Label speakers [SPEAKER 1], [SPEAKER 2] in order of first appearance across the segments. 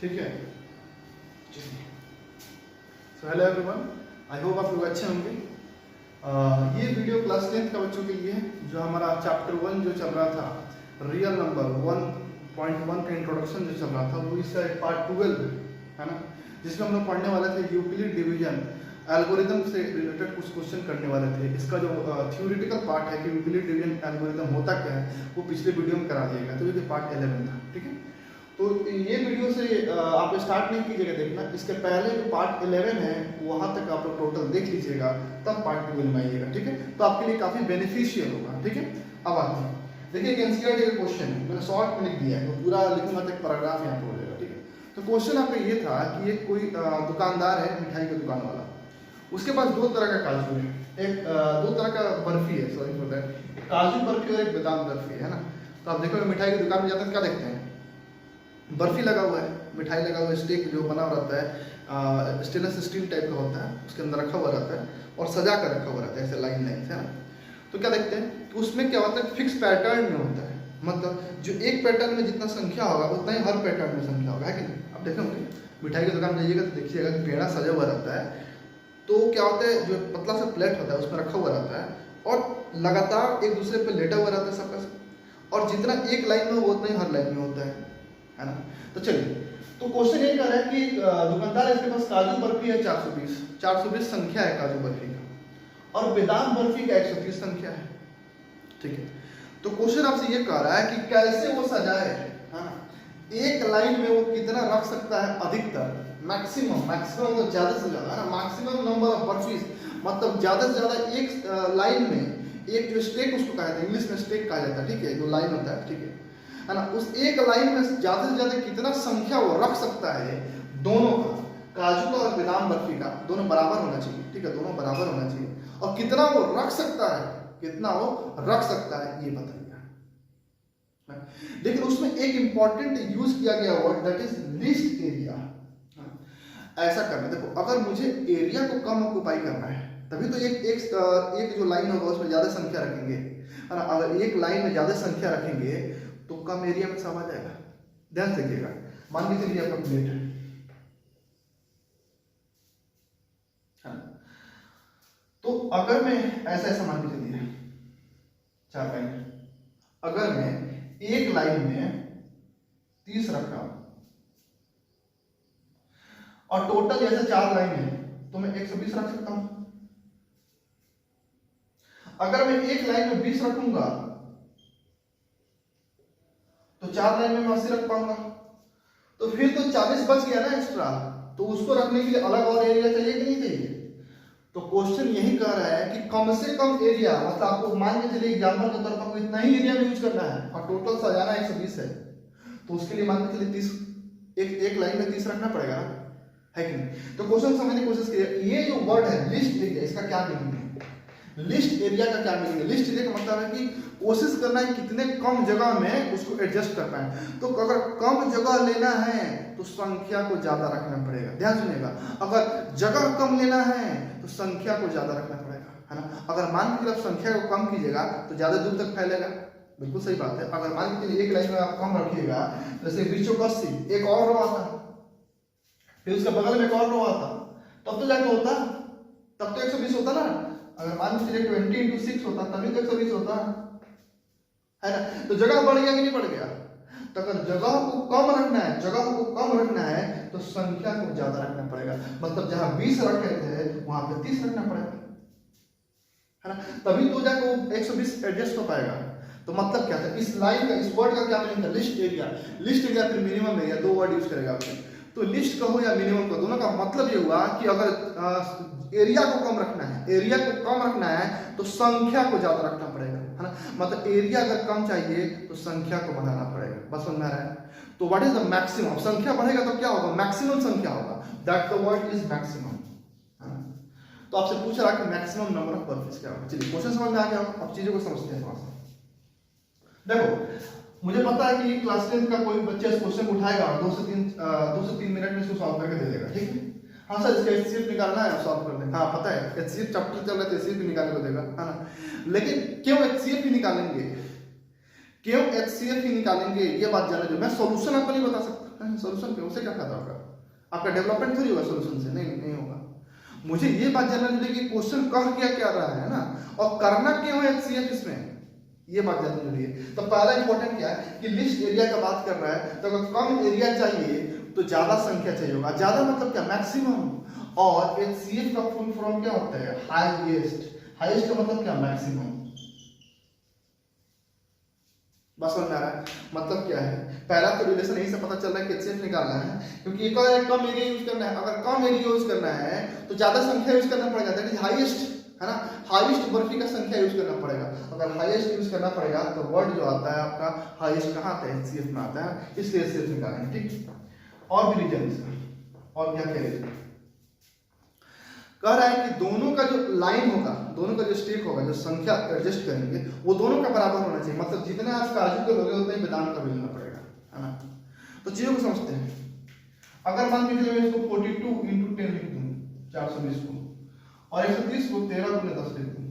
[SPEAKER 1] ठीक है। So hello everyone, I hope आप लोग अच्छे होंगे। ये वीडियो क्लास 10th का बच्चों के लिए है, जो हमारा चैप्टर 1 जो चल रहा था, रियल नंबर 1.1 का इंट्रोडक्शन जो चल रहा था, वो इसका एक पार्ट 12 है ना, जिसमें हम लोग पढ़ने वाले थे यूक्लिड डिवीजन एल्गोरिदम से रिलेटेड कुछ क्वेश्चन करने वाले थे। इसका जो थ्योरेटिकल पार्ट है कि यूक्लिड डिवीजन एल्गोरिदम होता क्या है, वो पिछले वीडियो में करा दिया गया, तो ये पार्ट 11 था। ठीक है, तो ये वीडियो से आप स्टार्ट नहीं कीजिएगा देखना, इसके पहले जो पार्ट 11 है वहाँ तक आप लोग टोटल देख लीजिएगा, तब पार्ट 12 में आइएगा। ठीक है, तो आपके लिए काफ़ी बेनिफिशियल होगा। ठीक है, अब आते हैं, देखिए एनसीईआरटी का क्वेश्चन है, मैंने शॉर्ट में लिख दिया है, तो पूरा लिखूंगा तो एक पैराग्राफ यहाँ पर हो जाएगा। ठीक है, तो क्वेश्चन आपका ये था कि एक कोई दुकानदार है, मिठाई की दुकान वाला, उसके पास दो तरह का काजू है, एक दो तरह का बर्फी है, सॉरी फॉर दैट, काजू बर्फी और एक बादाम बर्फी है ना। तो आप देखो मिठाई की दुकान में जाते हैं क्या देखते हैं, बर्फी लगा हुआ है, मिठाई लगा हुआ है, स्टेक जो बना हुआ रहता है स्टेनलेस स्टील टाइप का होता है, उसके अंदर रखा हुआ रहता है और सजा कर रखा हुआ रहता है ऐसे लाइन लाइन से, है ना। तो क्या देखते हैं कि उसमें क्या होता है, फिक्स पैटर्न में होता है, मतलब जो एक पैटर्न में जितना संख्या होगा उतना ही हर पैटर्न में संख्या होगा, है कि नहीं। आप देखेंगे मिठाई की दुकान में जाइएगा तो देखिएगा कि पेड़ा सजा हुआ रहता है, तो क्या होता है जो पतला सा प्लेट होता है उसमें रखा हुआ रहता है और लगातार एक दूसरे पे लेटा हुआ रहता है सबका सब, और जितना एक लाइन में हो उतना ही हर लाइन में होता है ना। तो चलिए, तो क्वेश्चन ये कर रहा है कि दुकानदार इसके पास काजू बर्फी है 420 संख्या है काजू बर्फी का, और बादाम बर्फी का 130 संख्या है। ठीक है, तो क्वेश्चन आपसे ये कह रहा है कि कैसे वो सजाए, है ना, एक लाइन में वो कितना रख सकता है अधिकतर, मैक्सिमम तो ज्यादा से ज्यादा, है ना, मैक्सिमम नंबर ऑफ बर्फीज, मतलब ज्यादा से ज्यादा एक लाइन में एक जो स्टेक उसको कहा जाता है, इंग्लिश में स्टेक कहा जाता है, ठीक है, जो लाइन होता है, ठीक है ना, उस एक लाइन में ज्यादा से ज्यादा कितना संख्या वो रख सकता है, दोनों का, काजू का और बादाम बर्फी का, दोनों बराबर होना चाहिए। ठीक है, दोनों बराबर होना चाहिए, और कितना वो रख सकता है, कितना वो रख सकता है ये बताइए। लेकिन उसमें एक इंपॉर्टेंट यूज किया गया word, that is list area. ऐसा करना, देखो अगर मुझे एरिया को कम ऑक्युपाई करना है तभी तो एक जो लाइन होगा उसमें ज्यादा संख्या रखेंगे, है ना। अगर एक लाइन में ज्यादा संख्या रखेंगे तो कम एरिया में सब आ जाएगा। ध्यान से देखिएगा, मान के चलिए आपका प्लेट है, तो अगर मैं ऐसा मान के चलिए 4 लाइन, अगर मैं एक लाइन में 30 रख रहा हूं और टोटल जैसे 4 लाइन है तो मैं 120 रख सकता हूं। अगर मैं एक लाइन में 20 रखूंगा तो 4 लाइन में मैं 80 रख पाऊंगा, तो फिर तो 40 बच गया ना एक्स्ट्रा, तो उसको रखने के लिए अलग और एरिया चाहिए कि नहीं चाहिए। तो क्वेश्चन यही कह रहा है कि कम से कम एरिया, मतलब आपको मान के चलिए एग्जांपल के तौर पर आपको इतना ही एरिया में यूज करना है और टोटल सजाना 120 है, तो उसके लिए मान के चलिए 30, एक लाइन में 30 रखना पड़ेगा, है कि नहीं। तो क्वेश्चन समझने की कोशिश कीजिए, ये जो वर्ड है लिस्ट एरिया, इसका क्या मीनिंग है, लिस्ट एरिया का क्या मीनिंग है। लिस्ट एरिया का मतलब है कि कोशिश करना है कितने कम जगह में उसको एडजस्ट कर पाए। तो अगर कम जगह लेना है तो संख्या को ज्यादा रखना पड़ेगा। ध्यान सुनिएगा, अगर जगह कम लेना है तो संख्या को ज्यादा रखना पड़ेगा, है ना। अगर मान के आप संख्या को कम कीजिएगा तो ज्यादा दूर तक फैलेगा, बिल्कुल सही बात है। अगर मान के चलिए एक लाइन में आप कम रखिएगा, जैसे 20 एक और रो आता, फिर उसके बगल में एक और रो आता, तब तो जाके होता, तब तो 120 होता ना। अगर मान के चलिए 20 × 6 होता तभी तो 120 होता, है ना। तो जगह बढ़ गया कि नहीं बढ़ गया। तो अगर जगह को कम रखना है, जगह को कम रखना है तो संख्या को ज्यादा रखना पड़ेगा, मतलब जहां 20 रखे थे वहां पे 30 रखना पड़ेगा, है ना, तभी तो जाके वो 120 एडजस्ट हो पाएगा। तो मतलब क्या था इस लाइन का, इस वर्ड का क्या मीनिंग था, लिस्ट एरिया। लिस्ट एरिया फिर मिनिमम एरिया, दो वर्ड यूज करेगा आपने, तो लिस्ट कहो या मिनिमम कहो, दोनों का मतलब ये हुआ कि अगर एरिया को कम रखना है, एरिया को कम रखना है तो संख्या को ज्यादा रखना पड़ेगा, है ना। मतलब एरिया अगर कम चाहिए तो संख्या को बढ़ाना पड़ेगा, बस समझ में आ रहा है। तो व्हाट इज द मैक्सिमम, संख्या बढ़ेगा तो क्या होगा, मैक्सिमम संख्या होगा, that the word is maximum. तो आपसे पूछ रहा कि मैक्सिमम नंबर ऑफ बर्फीज क्या होगा। चलिए क्वेश्चन समझ में आ गया, अब चीजों को समझते हैं थोड़ा सा। देखो मुझे पता है कि क्लास 10 का कोई बच्चा इस क्वेश्चन को उठाएगा और 2 से 3 मिनट में इसको सॉल्व करके दे देगा, ठीक है। हाँ सर इसका एचसीएफ निकालना है, सॉल्व कर दें, हाँ पता है एचसीएफ चैप्टर चल रहा है तो एचसीएफ भी निकालने को देगा, है ना। लेकिन क्यों एचसीएफ ही निकालेंगे, क्यों एचसीएफ ही निकालेंगे, ये बात जाने दो। मैं सॉल्यूशन आपको नहीं बता सकता, सोल्यूशन पे, उससे क्या फायदा होगा? आपका डेवलपमेंट थोड़ी होगा सोल्यूशन से, नहीं होगा। मुझे ये बात जानना चाहिए कि क्वेश्चन कह क्या रहा है ना, और करना क्यों है HCF इसमें, ये बात जाननी जरूरी है। तो पहला इंपॉर्टेंट क्या है कि लिस्ट एरिया का बात कर रहा है, तो अगर कम एरिया चाहिए तो ज्यादा संख्या चाहिए होगा। ज्यादा मतलब क्या? मैक्सिमम। और HCF का फुल फॉर्म क्या होता है? हाईएस्ट। हाईएस्ट का मतलब क्या? मैक्सिमम। बस समझ आ रहा है मतलब क्या है? पहला तो रिलेशन यही से पता चल रहा है कि HCF निकालना है, क्योंकि एक और कम एरिया यूज करना है। अगर कम एरिया यूज करना है तो ज्यादा संख्या यूज करना पड़ेगा, दैट इज हाईएस्ट, है ना। हाईएस्ट बर्फी का संख्या यूज करना पड़ेगा। अगर हाईएस्ट यूज करना पड़ेगा तो वर्ड जो आता है आपका हाईएस्ट कहाँ आता है? HCF में आता है, इसलिए HCF निकालेंगे। ठीक, और भी रीजन इसका, और क्या क्या रीजन कह रहा है कि दोनों का जो लाइन होगा, दोनों का जो स्टेक होगा, जो संख्या एडजस्ट करेंगे वो दोनों का बराबर होना चाहिए। मतलब जितने आप काजू के लोगे उतना ही बादाम का भी लेना पड़ेगा, है ना। तो चीजों को समझते हैं। अगर मान लीजिए मैं इसको 42 × 10 लिख दूं, 420 को, और 130 को 13 × 10 लिख दूं,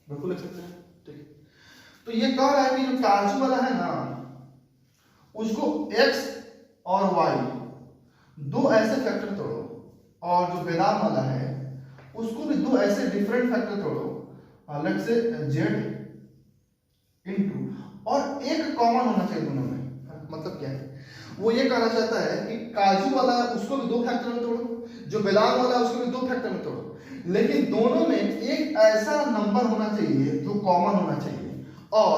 [SPEAKER 1] बिल्कुल लिख सकते हैं। ठीक, तो ये कह रहा है कि जो काजू वाला है ना, उसको x और y दो ऐसे फैक्टर तोड़ो, और जो बादाम वाला है उसको भी दो ऐसे डिफरेंट फैक्टर तोड़ो, लेट्स से z इनटू, और एक कॉमन होना चाहिए दोनों में। मतलब क्या है? वो ये कहना चाहता है कि काजू वाला उसको भी दो फैक्टर में तोड़ो, जो बादाम वाला उसको भी दो फैक्टर में तोड़ो, लेकिन दोनों में एक ऐसा नंबर होना चाहिए जो कॉमन होना चाहिए, और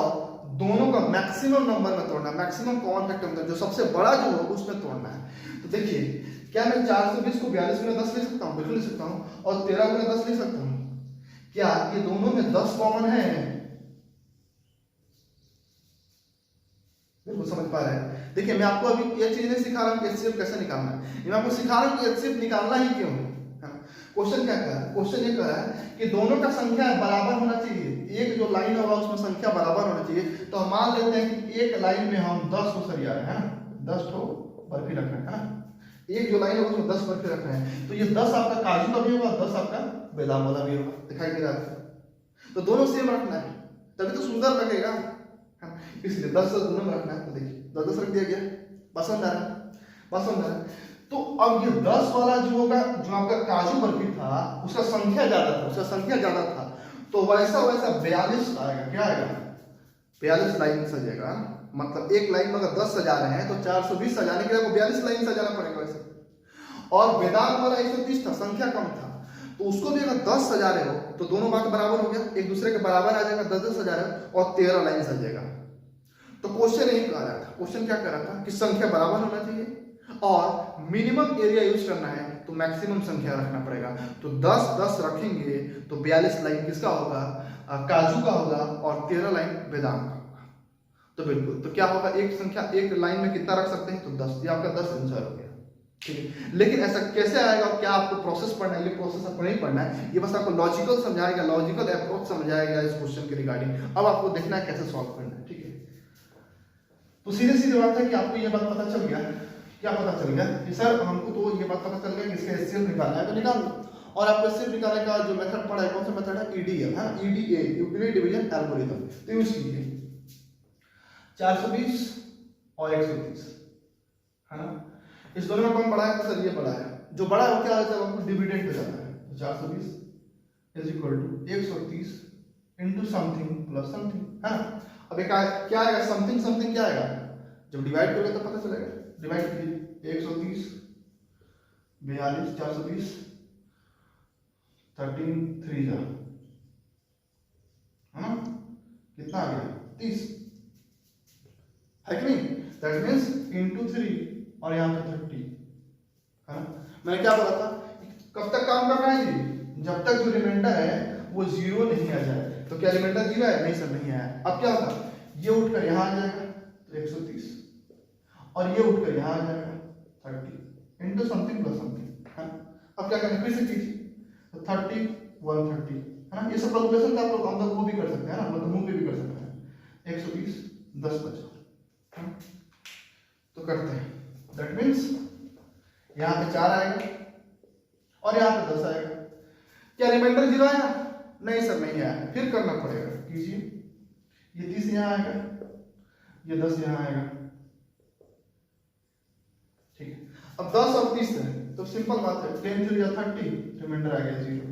[SPEAKER 1] दोनों का मैक्सिमम नंबर में तोड़ना, मैक्सिमम कॉमन फैक्टर में, जो सबसे बड़ा जो हो उसमें तोड़ना है। तो देखिए, क्या मैं 420 को 42 × 10 ले सकता हूँ? बिल्कुल ले सकता हूँ। और 13 × 10 ले सकता हूँ। क्या ये दोनों में 10 कॉमन है? बिल्कुल समझ पा रहे हैं। देखिए, मैं आपको अभी ये चीज नहीं सिखा रहा हूँ कि HCF कैसे निकालना है, मैं आपको सिखा रहा हूँ कि HCF निकालना ही क्यों है। क्वेश्चन क्या कह रहा है? क्वेश्चन ये कह रहा है कि दोनों का संख्या बराबर होना चाहिए। एक जो लाइन होगा उसमें संख्या बराबर होना चाहिए। तो हम मान लेते हैं कि एक लाइन में हम 10 को सरिया रहे हैं, 10 को बर्फी रख रहे हैं, है ना। एक जो लाइन होगा उसमें 10 बर्फी रख रहे हैं, तो ये 10 आपका काजू का भी होगा, 10 आपका बादाम वाला भी होगा। दिखाई दे रहा है? तो दोनों सेम रखना है, तभी तो सुंदर लगेगा, इसलिए 10 दोनों में रखना है। तो देखिए 10 रख दिया गया, पसंद आ रहा है, पसंद आ रहा है। तो अब ये 10 वाला जो होगा, जो आपका काजू बर्फी था उसका संख्या ज्यादा था, उसका संख्या ज्यादा था, तो वैसा 42 आएगा। क्या आएगा? 42 लाइन सजेगा। मतलब एक लाइन में अगर 10 सजा रहे हैं तो 420 सजाने के लिए आपको 42 लाइन सजाना पड़ेगा वैसे। और बादाम वाला 130 था, संख्या कम था, तो उसको भी अगर 10 सजा रहे हो तो दोनों बात बराबर हो गया, एक दूसरे के बराबर आ जाएगा। 10 सजा रहे हो और 13 लाइन सजेगा। तो क्वेश्चन यही कह रहा था, क्वेश्चन क्या कह रहा था कि संख्या बराबर होना चाहिए और मिनिमम एरिया यूज करना है तो मैक्सिमम संख्या रखना पड़ेगा। तो 10 रखेंगे तो 42 लाइन किसका होगा? काजू का होगा, और 13 लाइन बादाम का होगा। तो बिल्कुल, तो क्या होगा? एक संख्या एक लाइन में कितना रख सकते हैं? तो 10। ये आपका 10 आंसर हो गया। ठीक है, लेकिन ऐसा कैसे आएगा? क्या आपको प्रोसेस पढ़ना है? ये प्रोसेस आपको नहीं पढ़ना है, ये बस आपको लॉजिकल समझाएगा, लॉजिकल अप्रोच समझाएगा इस क्वेश्चन के रिगार्डिंग। अब आपको देखना है कैसे सॉल्व करना है। ठीक है, तो सीधे सीधे बात है कि आपको ये बात पता चल गया। क्या पता चल गया कि सर हमको तो ये बात पता चल गया कि इसका HCF निकालना है, तो निकाल लो। और आपको HCF निकालने का जो मेथड पढ़ा है, कौन सा मेथड है? EDA, है EDA, यूक्लिड डिवीजन एल्गोरिथम। तो यूज कीजिए 420 और 130, है ना। इस दोनों में कौन बड़ा है? तो सर ये बड़ा है। जो बड़ा है वो क्या होता है? आपको डिविडेंड हो जाता है। तो 420 = 130 इनटू समथिंग प्लस समथिंग, है ना। अब एक क्या आएगा? समथिंग समथिंग क्या आएगा? जब डिवाइड करोगे तो पता चलेगा। डिवाइड कीजिए 130 42 420 13 3 जा, है ना। कितना आ गया? 30, है कि नहीं? दैट मींस इनटू 3 और यहाँ पे 30, है ना। मैंने क्या बोला था? कब तक काम करना है जी? जब तक जो रिमाइंडर है वो 0 नहीं आ जाए। तो क्या रिमाइंडर 0 है? नहीं सर, नहीं आया। अब क्या होगा? ये उठकर यहाँ आ जाएगा तो 130, और ये उठकर यहाँ आ जाएगा 30 इनटू समथिंग प्लस समथिंग, है ना। अब क्या करना? फिर से कीजिए, तो 30 130, है ना। ये सब कैलकुलेशन आप लोग ऑन द गो भी कर सकते हैं ना, मतलब मुंह पे भी कर सकते हैं। 130 10 बचा, तो करते हैं। दैट मीन्स यहाँ पे 4 आएगा और यहाँ पे 10 आएगा। क्या रिमाइंडर 0 आया? नहीं सर, नहीं आया। फिर करना पड़ेगा, कीजिए। ये 30 यहाँ आएगा, ये 10 यहाँ आएगा, अब 10 और 30 है तो सिंपल बात है, 10 0 या 30, रिमाइंडर आ गया 0।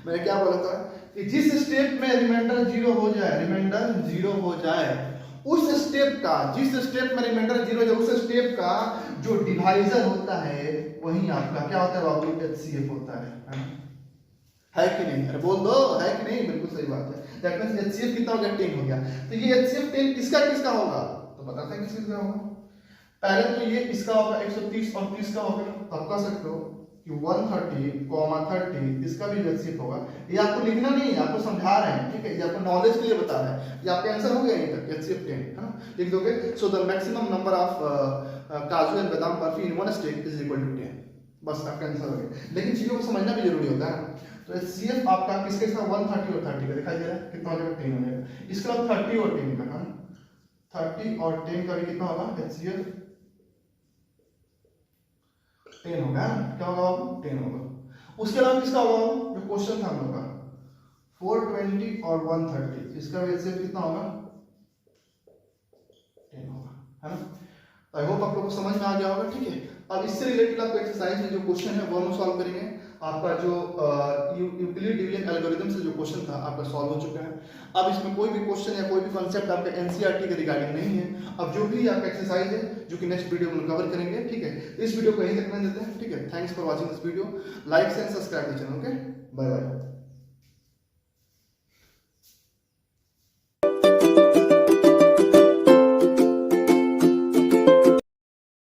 [SPEAKER 1] मैंने क्या बोला था कि जिस स्टेप में रिमाइंडर 0 हो जाए, रिमाइंडर 0 हो जाए, उस स्टेप का, जिस स्टेप में रिमाइंडर 0 हो जाए उस स्टेप का जो डिवाइजर होता है वही आपका क्या होता है बाबू, HCF होता है कि नहीं? अरे बोल दो, है कि नहीं? बिल्कुल सही बात है। दैट मींस HCF कितना हो गया, 10 हो गया। तो ये HCF 10 किसका किसका होगा, तो बताते हैं किसका होगा। पहले तो ये इसका होगा 130 और 30 का होगा, तो आप कह सकते हो कि 130, 30 इसका भी HCF होगा। ये आपको लिखना नहीं है, आपको समझा रहे हैं, ठीक है? ये आपको नॉलेज के लिए बता रहे हैं। ये आपका आंसर हो गया यहीं तक, HCF 10 है ना, लिख दोगे। So the maximum number of काजू एंड बादाम barfi in one stack is equal to 10। बस आपका आंसर हो गया। लेकिन चीजों को समझना भी जरूरी होता है। तो HCF आपका किसके साथ 130 और 30 का दिखाई दे रहा है, कितना हो जाएगा, 10 हो जाएगा। इसके बाद 30 और 10 का, हाँ 30 और 10 का भी कितना होगा, HCF 10 होगा। क्या होगा, 10 होगा। उसके अलावा किसका होगा, जो क्वेश्चन था हम लोग का 420 और 130, इसका भी HCF कितना होगा, 10 होगा, है ना। आई होप आप लोग को समझ में आ गया होगा, ठीक है। अब इससे रिलेटेड आपको एक्सरसाइज में जो क्वेश्चन है वो हम सॉल्व करेंगे। आपका जो यूक्लिड डिवीजन एल्गोरिथम से जो क्वेश्चन था आपका सॉल्व हो चुका है। अब इसमें कोई भी क्वेश्चन या कोई भी कॉन्सेप्ट आपका एनसीईआरटी के रिगार्डिंग नहीं है। अब जो भी आपका एक्सरसाइज है जो कि नेक्स्ट वीडियो में कवर करेंगे, ठीक है। इस वीडियो को यहीं तक रहने देते हैं, ठीक है। Thanks for watching this video, like and subscribe the channel, okay, bye bye.